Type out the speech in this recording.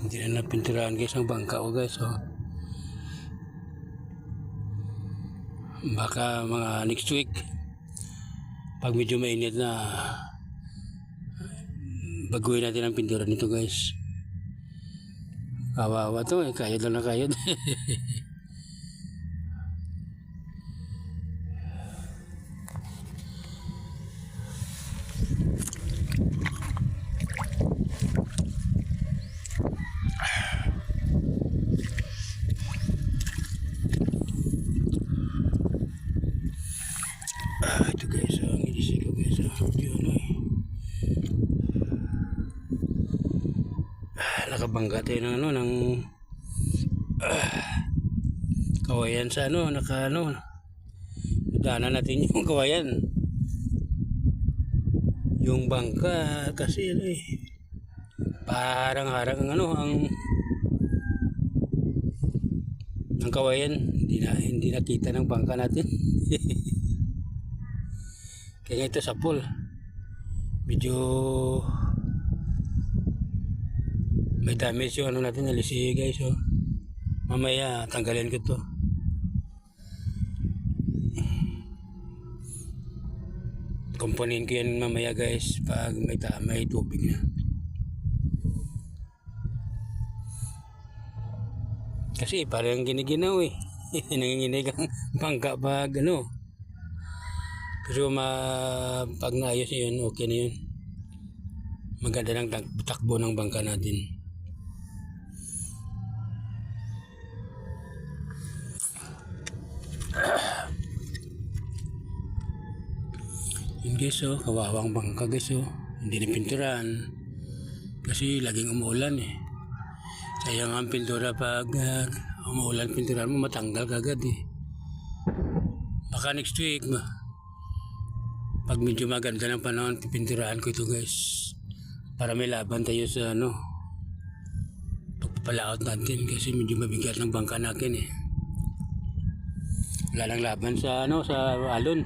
Hindi na napinturahan guys ang bangka ko guys. Oh. Baka mga next week pag medyo mainit na baguhin natin ang pintura nito guys. Kawawa to eh, kayod lang na kayod. Ito guys, ang ilisig ko guys. Yun eh. Nakabangga tayo ng ano, ng kawayan sa ano, daanan natin yung kawayan. Yung bangka kasi ano eh, parang harang ang ano, ang kawayan. Hindi nakita ng bangka natin. Kaya ito sa pool medyo may damage yung ano natin nalisi guys. So, mamaya tanggalin ko to. Komponin ko yan mamaya guys pag may tubig na. Kasi parang giniginaw eh. Nanginginig ang bangka pag ano. Pero pag naayos yun, okay na yun. Maganda ng takbo ng bangka natin. Yun guys, oh, kawawang bangka guys, oh. Hindi napinturahan. Kasi laging umuulan eh. Sayang ang pintura pag umuulan, pinturahan mo matanggal kagad eh. Baka next week pag medyo maganda ng panahon, pipinturahan ko ito guys. Para may laban tayo sa ano, pagpapalaot natin kasi medyo mabigat ng bangka natin eh. Wala lang laban sa ano, sa alon.